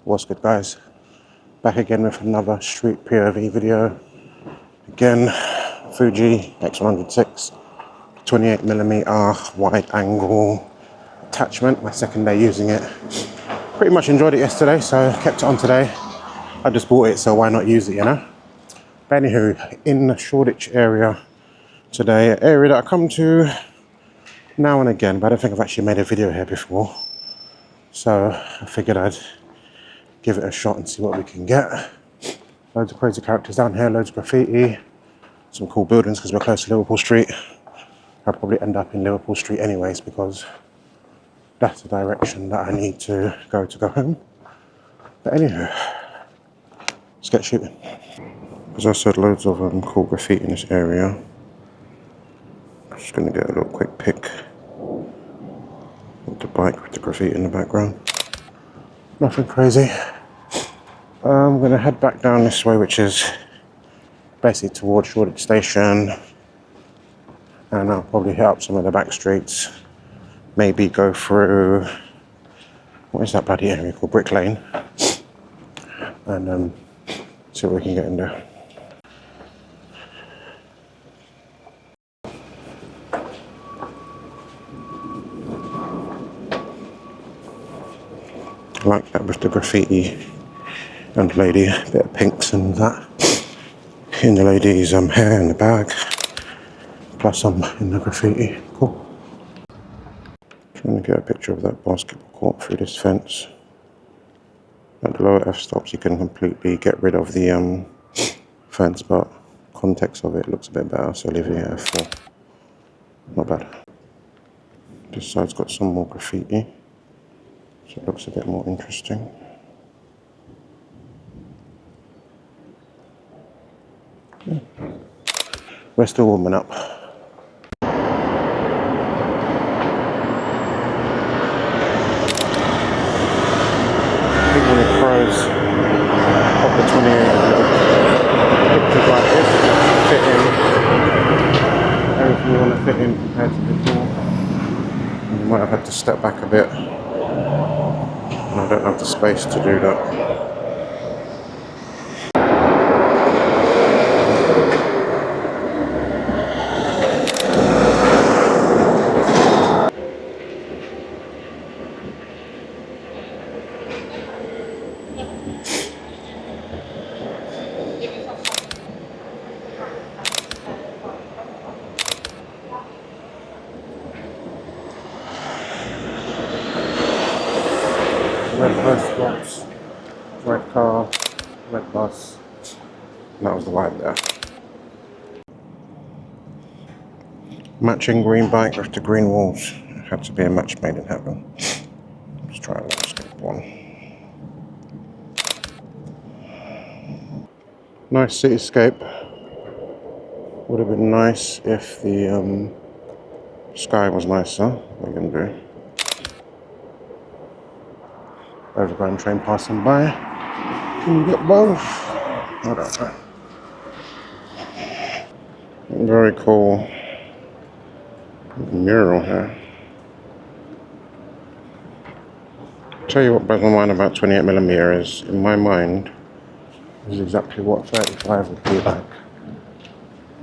What's good, guys? Back again with another street POV video. Again, Fuji X100VI 28mm wide angle attachment. My second day using it. Pretty much enjoyed it yesterday, so kept it on today. I just bought it, so why not use it, you know? But anywho, in the Shoreditch area today, an area that I come to now and again, but I don't think I've actually made a video here before. So I figured I'd give it a shot and see what we can get. Loads of crazy characters down here, loads of graffiti, some cool buildings because we're close to Liverpool Street. I'll probably end up in Liverpool Street anyways because that's the direction that I need to go home. But anywho, let's get shooting. As I said, loads of cool graffiti in this area. I'm just going to get a little quick pic of the bike with the graffiti in the background. Nothing crazy. I'm going to head back down this way, which is basically towards Shoreditch Station. And I'll probably hit up some of the back streets. Maybe go through, what is that bloody area called? Brick Lane. And see what we can get in there. I like that with the graffiti and the lady, a bit of pinks and that in the lady's hair in the bag, plus some in the graffiti. Cool. Trying to get a picture of that basketball court through this fence. At the lower f-stops you can completely get rid of the fence, but context of it looks a bit better, so leave it at f4. Not bad. This side's got some more graffiti, so it looks a bit more interesting. Yeah. We're still warming up. People with pros of the 28 pictures like this fit in everything you want to fit in compared to before. And you might have had to step back a bit, and I don't have the space to do that. Red bus stops, red car, red bus, and that was the vibe there. Matching green bike with the green walls. It had to be a match made in heaven. Let's try a landscape one. Nice cityscape. Would have been nice if the sky was nicer. What are you gonna do? Overground train passing by. Can you get both? I don't know. Very cool mural here. Tell you what blows my mind about 28mm is, in my mind, is exactly what 35 would be like.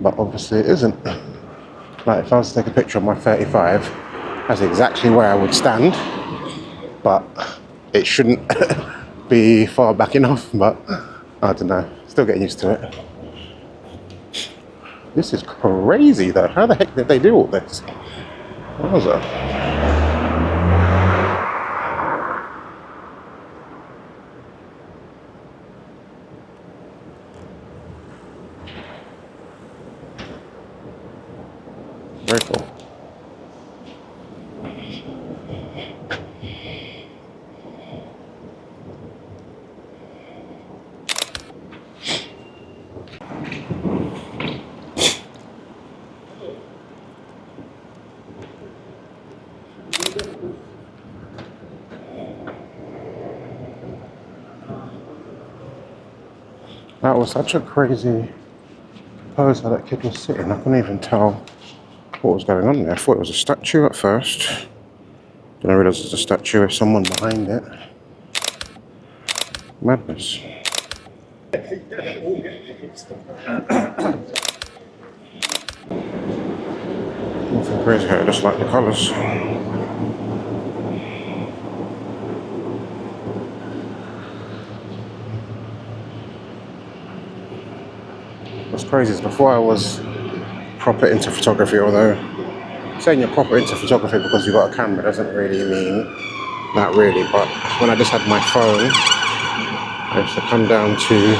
But obviously it isn't. Like if I was to take a picture of my 35, that's exactly where I would stand. But it shouldn't be far back enough, but I don't know. Still getting used to it. This is crazy though. How the heck did they do all this? What was that? Very cool. That was such a crazy pose how that kid was sitting. I couldn't even tell what was going on there. I thought it was a statue at first. Then I realised it's a statue with someone behind it. Madness. Nothing crazy here, I just like the colours. What's crazy is before I was proper into photography, although saying you're proper into photography because you've got a camera doesn't really mean that really, but when I just had my phone, I used to come down to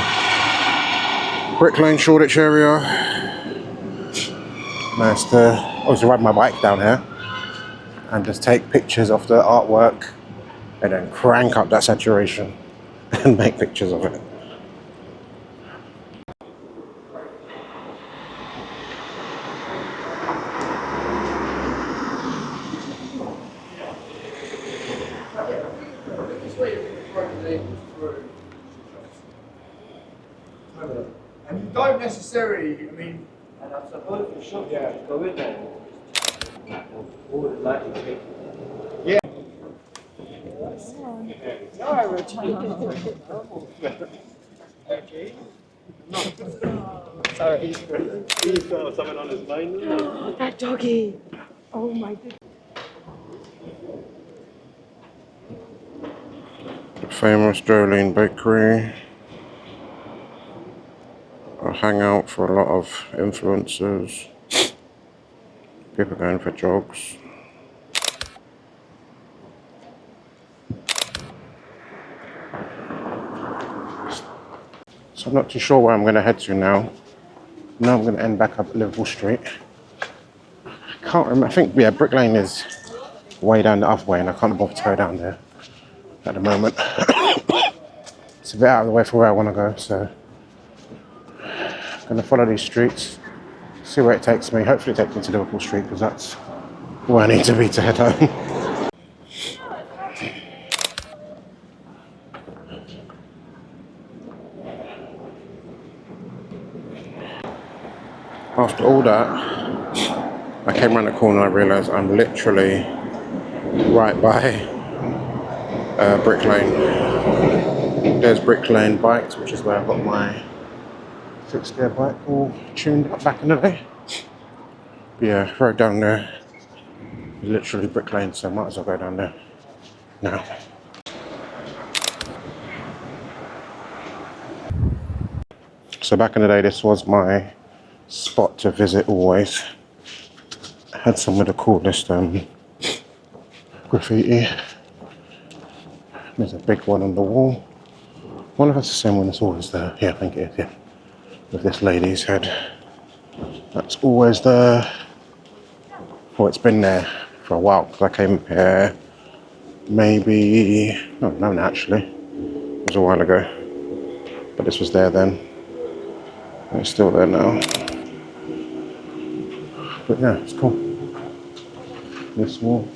Brick Lane, Shoreditch area. I used to obviously ride my bike down here and just take pictures of the artwork and then crank up that saturation and make pictures of it. And you don't necessarily, I mean, and I suppose you should go in there. Who would like to take yeah. Sorry, he's got something on his mind. Oh, that doggy. Oh my goodness. Famous Jolene Bakery. A hangout for a lot of influencers. People going for jogs. So I'm not too sure where I'm going to head to now. Now I'm going to end back up at Liverpool Street. I can't remember. I think, yeah, Brick Lane is way down the other way and I can't bother to go down there at the moment. It's a bit out of the way for where I want to go, so I'm going to follow these streets, see where it takes me. Hopefully it takes me to Liverpool Street because that's where I need to be to head home. After all that, I came around the corner and I realised I'm literally right by Brick Lane. There's Brick Lane Bikes, which is where I got my fixed gear bike all tuned up back in the day. But yeah, right down there, literally Brick Lane, so I might as well go down there now. So back in the day, this was my spot to visit always. I had some of the coolest graffiti. There's a big one on the wall. I wonder if that's the same one that's always there. Yeah, I think it is, yeah. With this lady's head. That's always there. Well, it's been there for a while because I came here maybe, no, actually. It was a while ago. But this was there then. And it's still there now. But yeah, it's cool. This wall.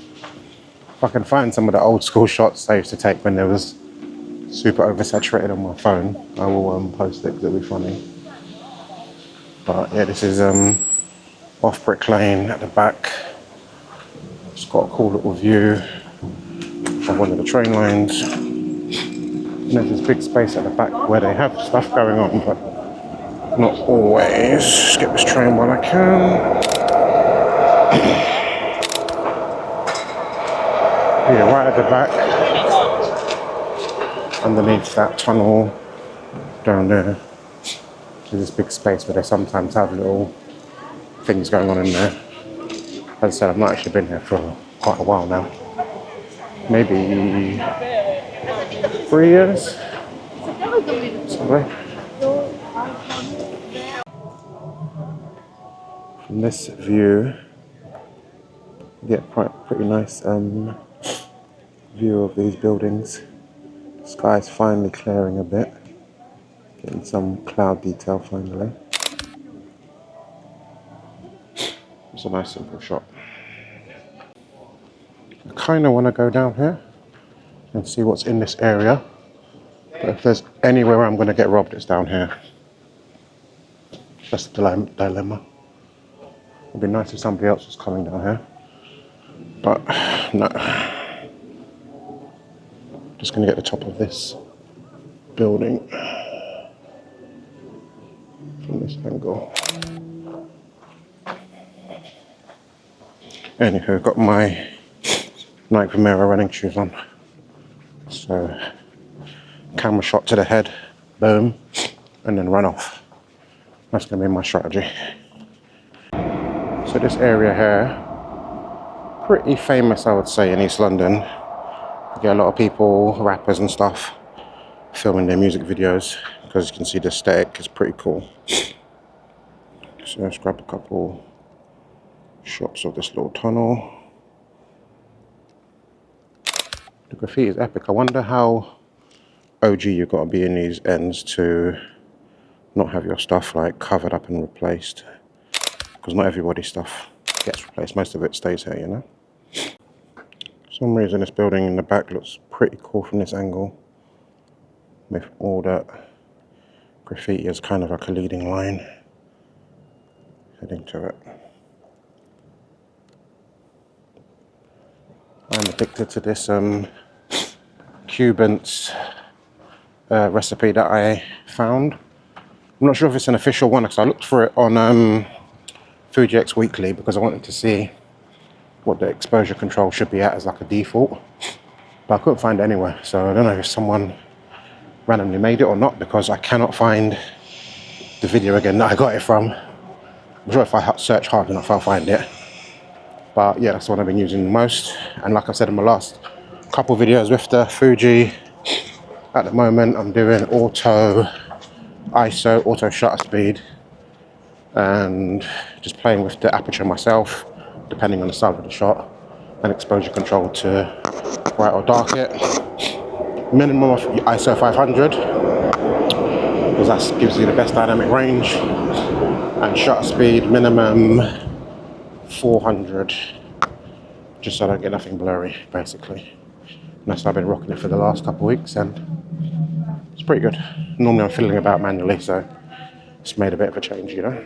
If I can find some of the old school shots I used to take when there was super oversaturated on my phone, I will post it because it'll be funny. But yeah, this is off Brick Lane at the back. It's got a cool little view of one of the train lines. And there's this big space at the back where they have stuff going on, but not always. Just get this train while I can. Yeah, right at the back, underneath that tunnel down there, there's this big space where they sometimes have little things going on in there. As I said, I've not actually been here for quite a while now. Maybe 3 years? Somewhere. From this view, you get pretty nice view of these buildings. The sky's finally clearing a bit. Getting some cloud detail finally. It's a nice simple shot. I kind of want to go down here and see what's in this area. But if there's anywhere I'm going to get robbed, it's down here. That's the dilemma. It'd be nice if somebody else was coming down here. But no. Just going to get the top of this building from this angle. Anywho, got my Nike Mirror running shoes on. So, camera shot to the head, boom, and then run off. That's gonna be my strategy. So this area here, pretty famous I would say in East London. You get a lot of people, rappers and stuff, filming their music videos, because you can see the aesthetic is pretty cool. So let's grab a couple shots of this little tunnel. The graffiti is epic. I wonder how OG you've got to be in these ends to not have your stuff like covered up and replaced. Because not everybody's stuff gets replaced. Most of it stays here, you know. For some reason this building in the back looks pretty cool from this angle. With all that graffiti as kind of like a leading line heading to it. I'm addicted to this Cubans recipe that I found. I'm not sure if it's an official one because I looked for it on Fuji X Weekly because I wanted to see what the exposure control should be at as like a default, but I couldn't find it anywhere, so I don't know if someone randomly made it or not because I cannot find the video again that I got it from. I'm sure if I search hard enough I'll find it, but yeah, that's what I've been using the most. And like I said in my last couple videos with the Fuji, at the moment I'm doing auto ISO, auto shutter speed, and just playing with the aperture myself depending on the style of the shot, and exposure control to bright or dark it. Minimum of ISO 500 because that gives you the best dynamic range, and shutter speed minimum 400 just so I don't get nothing blurry basically. And that's how I've been rocking it for the last couple of weeks and it's pretty good. Normally I'm fiddling about manually, so it's made a bit of a change, you know.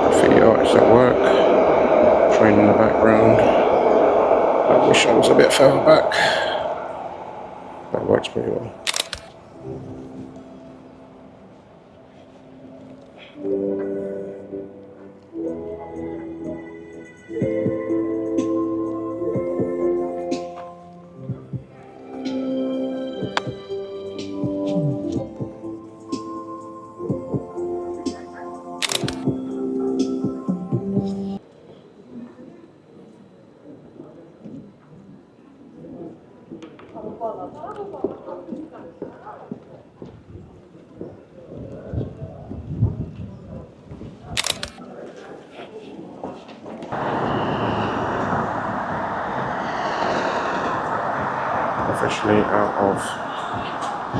Graffiti artists at work, train in the background. I wish I was a bit further back. That works pretty well. Officially out of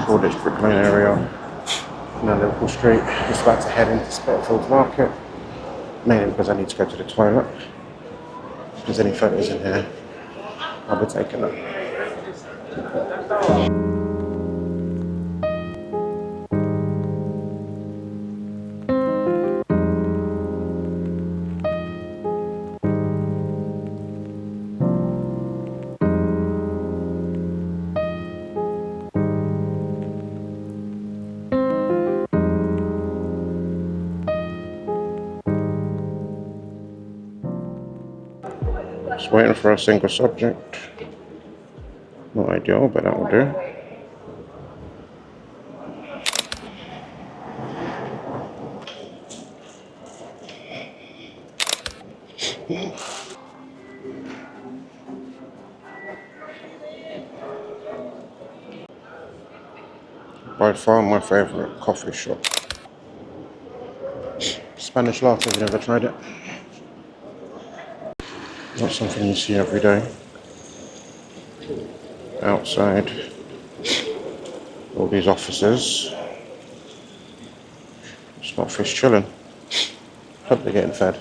Shoreditch area, now Liverpool Street. Just about to head into Spitalfields Market, mainly because I need to go to the toilet. If there's any photos in here, I'll be taking them. Just waiting for a single subject. Not ideal, but that will do. By far my favourite coffee shop. Spanish latte, have you never tried it? Not something you see every day. Outside all these offices. It's not fish chilling. Hope they're getting fed.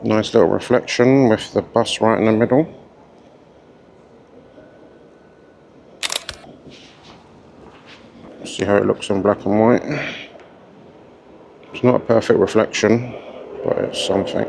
Nice little reflection with the bus right in the middle. See how it looks in black and white. It's not a perfect reflection, but it's something.